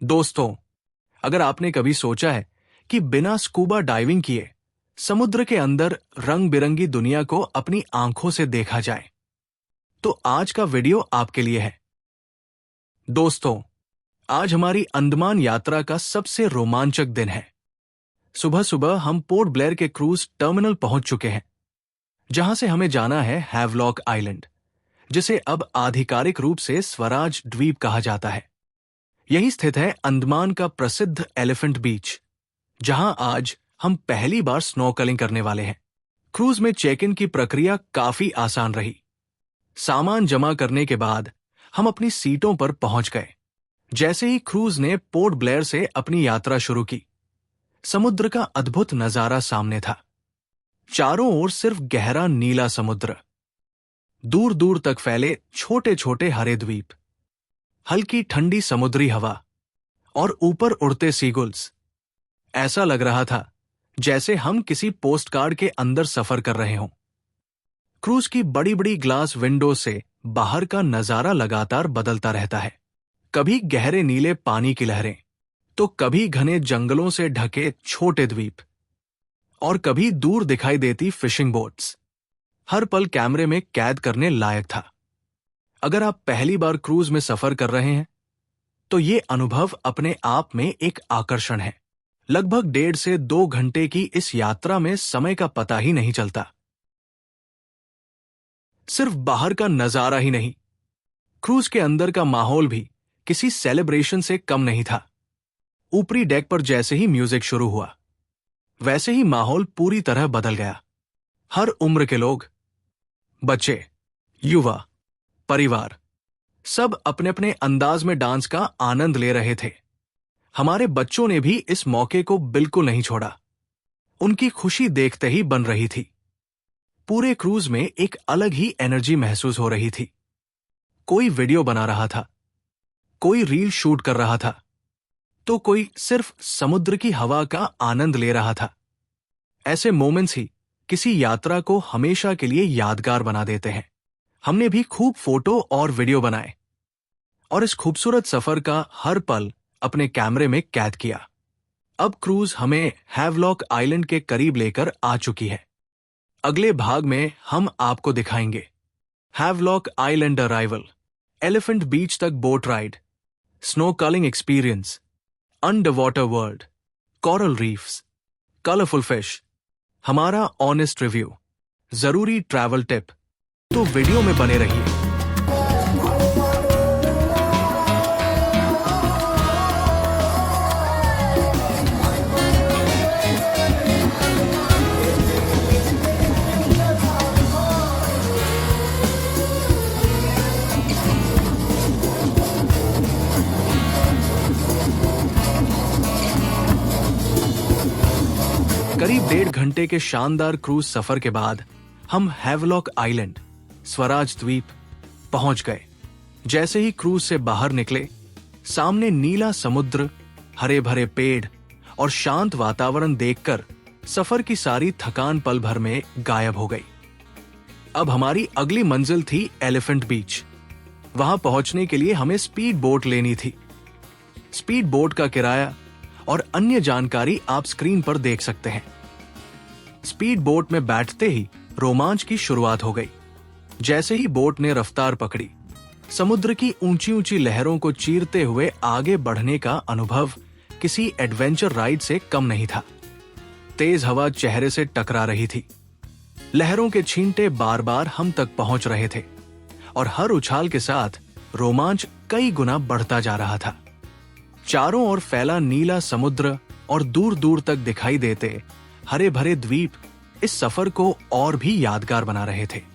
दोस्तों, अगर आपने कभी सोचा है कि बिना स्कूबा डाइविंग किए समुद्र के अंदर रंग बिरंगी दुनिया को अपनी आंखों से देखा जाए, तो आज का वीडियो आपके लिए है। दोस्तों, आज हमारी अंडमान यात्रा का सबसे रोमांचक दिन है। सुबह सुबह हम पोर्ट ब्लेयर के क्रूज टर्मिनल पहुंच चुके हैं, जहां से हमें जाना है हैवलॉक आइलैंड, जिसे अब आधिकारिक रूप से स्वराज द्वीप कहा जाता है। यही स्थित है अंडमान का प्रसिद्ध एलिफेंट बीच, जहां आज हम पहली बार स्नोकलिंग करने वाले हैं। क्रूज में चेक इन की प्रक्रिया काफी आसान रही। सामान जमा करने के बाद हम अपनी सीटों पर पहुंच गए। जैसे ही क्रूज ने पोर्ट ब्लेयर से अपनी यात्रा शुरू की, समुद्र का अद्भुत नजारा सामने था। चारों ओर सिर्फ गहरा नीला समुद्र, दूर दूर तक फैले छोटे छोटे हरे द्वीप, हल्की ठंडी समुद्री हवा और ऊपर उड़ते सीगुल्स। ऐसा लग रहा था जैसे हम किसी पोस्टकार्ड के अंदर सफर कर रहे हों। क्रूज की बड़ी बड़ी ग्लास विंडो से बाहर का नजारा लगातार बदलता रहता है। कभी गहरे नीले पानी की लहरें, तो कभी घने जंगलों से ढके छोटे द्वीप, और कभी दूर दिखाई देती फिशिंग बोट्स। हर पल कैमरे में कैद करने लायक था। अगर आप पहली बार क्रूज में सफर कर रहे हैं, तो ये अनुभव अपने आप में एक आकर्षण है। लगभग 1.5 से 2 घंटे की इस यात्रा में समय का पता ही नहीं चलता। सिर्फ बाहर का नजारा ही नहीं, क्रूज के अंदर का माहौल भी किसी सेलिब्रेशन से कम नहीं था। ऊपरी डेक पर जैसे ही म्यूजिक शुरू हुआ, वैसे ही माहौल पूरी तरह बदल गया। हर उम्र के लोग, बच्चे, युवा, परिवार, सब अपने अपने अंदाज में डांस का आनंद ले रहे थे। हमारे बच्चों ने भी इस मौके को बिल्कुल नहीं छोड़ा। उनकी खुशी देखते ही बन रही थी। पूरे क्रूज में एक अलग ही एनर्जी महसूस हो रही थी। कोई वीडियो बना रहा था, कोई रील शूट कर रहा था, तो कोई सिर्फ समुद्र की हवा का आनंद ले रहा था। ऐसे मोमेंट्स ही किसी यात्रा को हमेशा के लिए यादगार बना देते हैं। हमने भी खूब फोटो और वीडियो बनाए और इस खूबसूरत सफर का हर पल अपने कैमरे में कैद किया। अब क्रूज हमें हैवलॉक आइलैंड के करीब लेकर आ चुकी है। अगले भाग में हम आपको दिखाएंगे हैवलॉक आइलैंड अराइवल, एलिफेंट बीच तक boat ride, snorkelling experience, under water world, coral reefs, colourful fish, हमारा ऑनेस्ट रिव्यू, जरूरी ट्रैवल टिप। तो वीडियो में बने रहिए। करीब 1.5 घंटे के शानदार क्रूज सफर के बाद हम हैवलॉक आइलैंड, स्वराज द्वीप पहुंच गए। जैसे ही क्रूज से बाहर निकले, सामने नीला समुद्र, हरे भरे पेड़ और शांत वातावरण देखकर सफर की सारी थकान पल भर में गायब हो गई। अब हमारी अगली मंजिल थी एलिफेंट बीच। वहां पहुंचने के लिए हमें स्पीड बोट लेनी थी। स्पीड बोट का किराया और अन्य जानकारी आप स्क्रीन पर देख सकते हैं। स्पीड बोट में बैठते ही रोमांच की शुरुआत हो गई। जैसे ही बोट ने रफ्तार पकड़ी, समुद्र की ऊंची ऊंची लहरों को चीरते हुए आगे बढ़ने का अनुभव किसी एडवेंचर राइड से कम नहीं था। तेज हवा चेहरे से टकरा रही थी, लहरों के छींटे बार बार हम तक पहुंच रहे थे और हर उछाल के साथ रोमांच कई गुना बढ़ता जा रहा था। चारों ओर फैला नीला समुद्र और दूर दूर तक दिखाई देते हरे भरे द्वीप इस सफर को और भी यादगार बना रहे थे।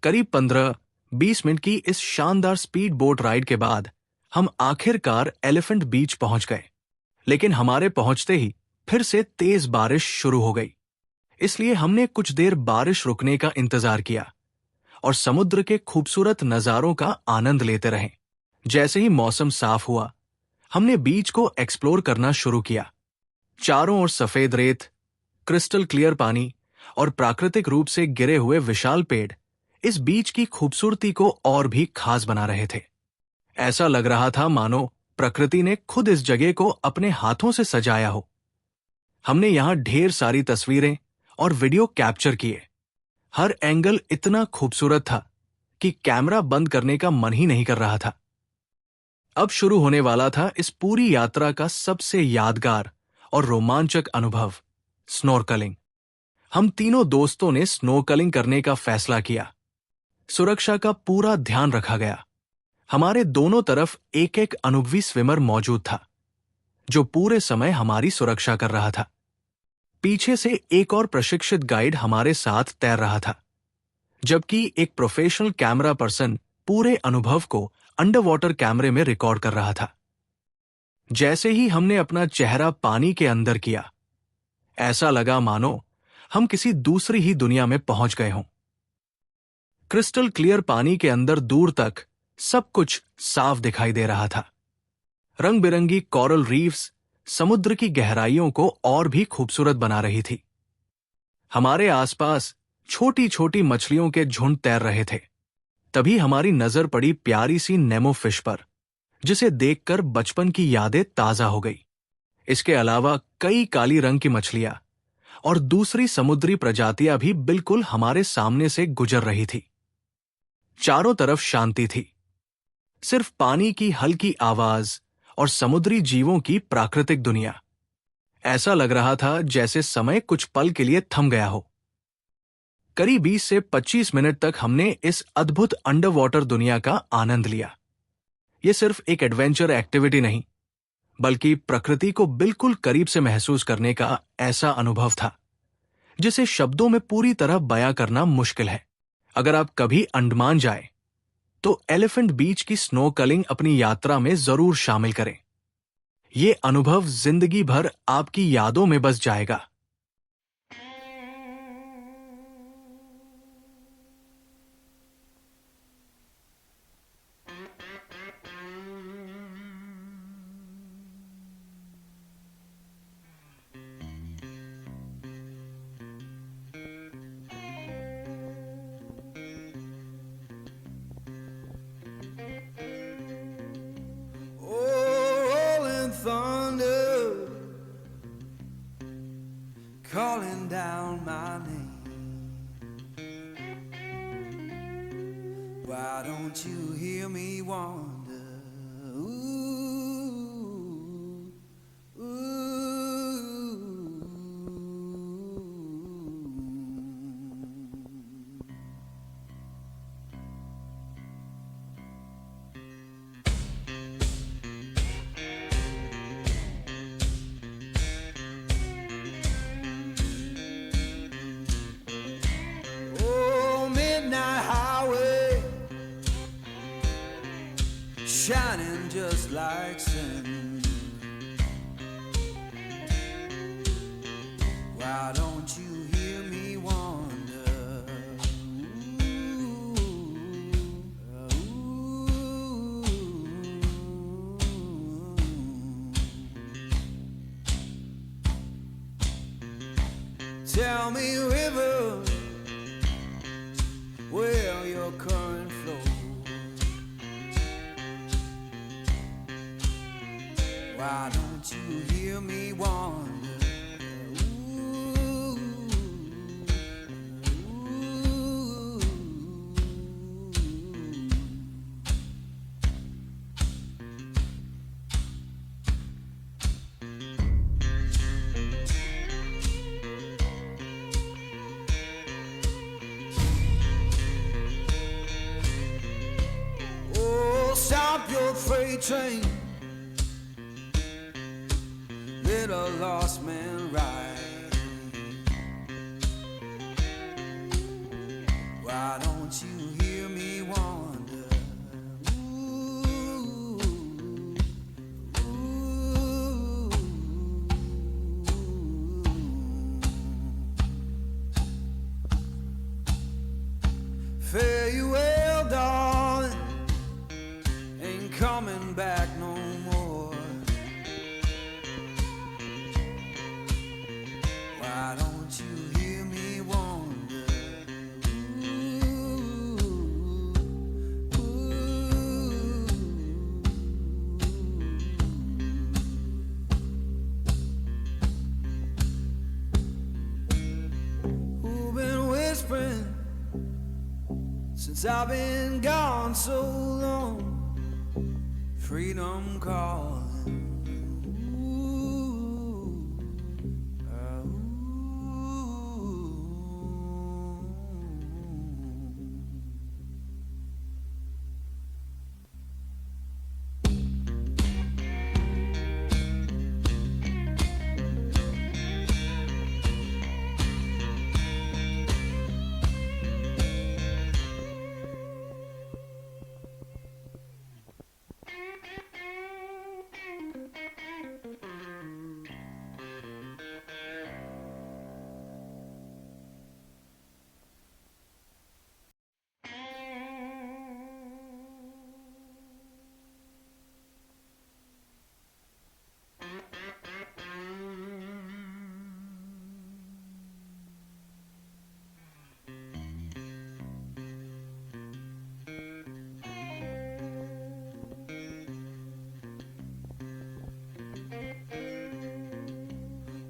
करीब 15-20 मिनट की इस शानदार स्पीड बोट राइड के बाद हम आखिरकार एलिफेंट बीच पहुंच गए। लेकिन हमारे पहुंचते ही फिर से तेज बारिश शुरू हो गई। इसलिए हमने कुछ देर बारिश रुकने का इंतजार किया और समुद्र के खूबसूरत नजारों का आनंद लेते रहे। जैसे ही मौसम साफ हुआ, हमने बीच को एक्सप्लोर करना शुरू किया। चारों ओर सफेद रेत, क्रिस्टल क्लियर पानी और प्राकृतिक रूप से गिरे हुए विशाल पेड़ इस बीच की खूबसूरती को और भी खास बना रहे थे। ऐसा लग रहा था मानो प्रकृति ने खुद इस जगह को अपने हाथों से सजाया हो। हमने यहां ढेर सारी तस्वीरें और वीडियो कैप्चर किए। हर एंगल इतना खूबसूरत था कि कैमरा बंद करने का मन ही नहीं कर रहा था। अब शुरू होने वाला था इस पूरी यात्रा का सबसे यादगार और रोमांचक अनुभव, स्नॉर्कलिंग। हम तीनों दोस्तों ने स्नॉर्कलिंग करने का फैसला किया। सुरक्षा का पूरा ध्यान रखा गया। हमारे दोनों तरफ एक एक अनुभवी स्विमर मौजूद था, जो पूरे समय हमारी सुरक्षा कर रहा था। पीछे से एक और प्रशिक्षित गाइड हमारे साथ तैर रहा था, जबकि एक प्रोफेशनल कैमरा पर्सन पूरे अनुभव को अंडर वाटर कैमरे में रिकॉर्ड कर रहा था। जैसे ही हमने अपना चेहरा पानी के अंदर किया, ऐसा लगा मानो हम किसी दूसरी ही दुनिया में पहुंच गए हों। क्रिस्टल क्लियर पानी के अंदर दूर तक सब कुछ साफ दिखाई दे रहा था। रंग बिरंगी कोरल रीफ्स समुद्र की गहराइयों को और भी खूबसूरत बना रही थी। हमारे आसपास छोटी छोटी मछलियों के झुंड तैर रहे थे। तभी हमारी नजर पड़ी प्यारी सी नेमो फिश पर, जिसे देखकर बचपन की यादें ताजा हो गई। इसके अलावा कई काली रंग की मछलियां और दूसरी समुद्री प्रजातियां भी बिल्कुल हमारे सामने से गुजर रही थी। चारों तरफ शांति थी, सिर्फ पानी की हल्की आवाज और समुद्री जीवों की प्राकृतिक दुनिया। ऐसा लग रहा था जैसे समय कुछ पल के लिए थम गया हो। करीब 20 से 25 मिनट तक हमने इस अद्भुत अंडर वाटर दुनिया का आनंद लिया। यह सिर्फ एक एडवेंचर एक्टिविटी नहीं, बल्कि प्रकृति को बिल्कुल करीब से महसूस करने का ऐसा अनुभव था जिसे शब्दों में पूरी तरह बयां करना मुश्किल है। अगर आप कभी अंडमान जाएं, तो एलिफेंट बीच की स्नॉर्कलिंग अपनी यात्रा में जरूर शामिल करें। यह अनुभव जिंदगी भर आपकी यादों में बस जाएगा। Thunder calling down my name. Why don't you hear me wonder? Ooh, ooh. Shining just like sin. Why don't you hear me wonder? Tell me, river, where your current flows. Why don't you hear me wonder? Ooh, ooh. Oh, stop your freight train. Let a lost man ride. Why don't you hear Fare you well, darling, ain't coming back no more. Why don't you hear me wonder? Who've been whispering since I've been gone so long? Freedom calling.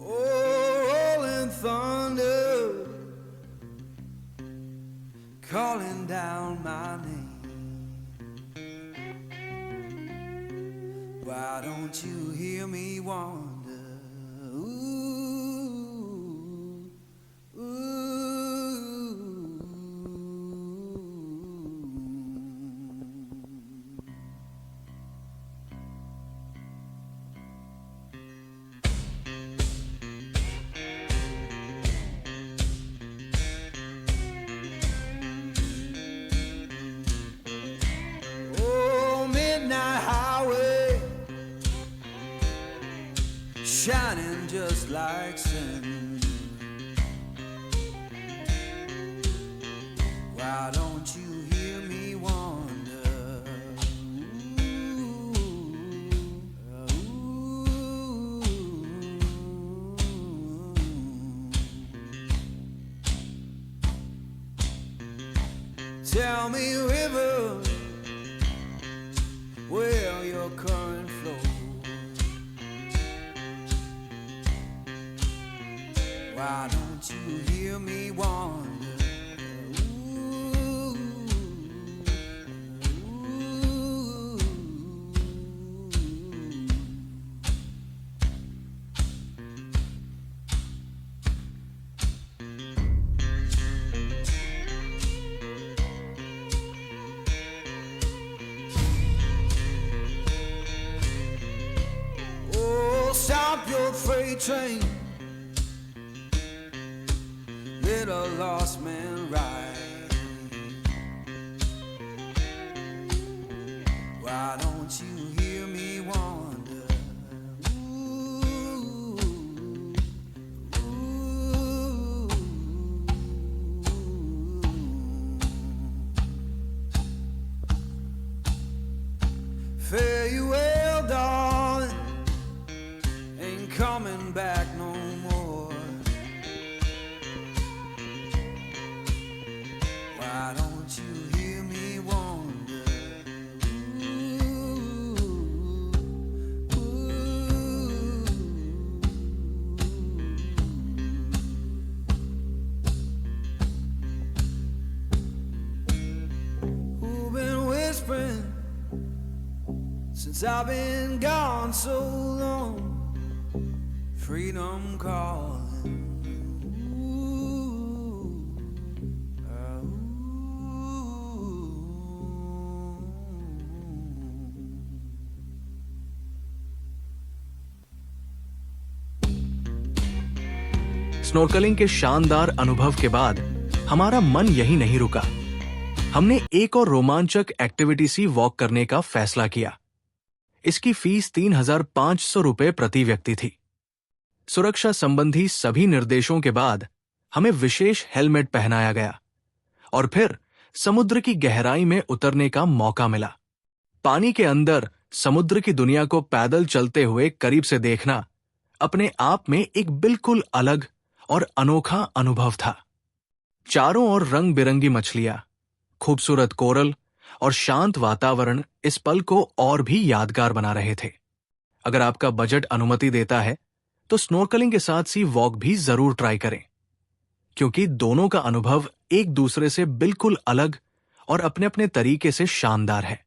Ooh, thunder calling down my name. Why don't you hear me wonder? Ooh, ooh. Shining just like sin. Why don't you hear me wonder? Ooh, ooh. Tell me, river, where your current flows. Why don't you hear me wonder? Ooh, ooh. Oh, stop your freight train, let a lost man ride. Why don't you hear me wonder? Ooh, ooh. Fare you well, darling, ain't coming back no more. Why don't you hear me wonder? Ooh, ooh. Who've been whispering since I've been gone so long? Freedom calling. Snorkelling के शानदार अनुभव के बाद हमारा मन यही नहीं रुका। हमने एक और रोमांचक एक्टिविटी सी वॉक करने का फैसला किया। इसकी फीस 3,500 रुपए प्रति व्यक्ति थी। सुरक्षा संबंधी सभी निर्देशों के बाद हमें विशेष हेलमेट पहनाया गया और फिर समुद्र की गहराई में उतरने का मौका मिला। पानी के अंदर समुद्र की दुनिया को पैदल चलते हुए करीब से देखना अपने आप में एक बिल्कुल अलग और अनोखा अनुभव था। चारों ओर रंग बिरंगी मछलियां, खूबसूरत कोरल और शांत वातावरण इस पल को और भी यादगार बना रहे थे। अगर आपका बजट अनुमति देता है तो स्नॉर्कलिंग के साथ सी वॉक भी जरूर ट्राई करें, क्योंकि दोनों का अनुभव एक दूसरे से बिल्कुल अलग और अपने अपने तरीके से शानदार है।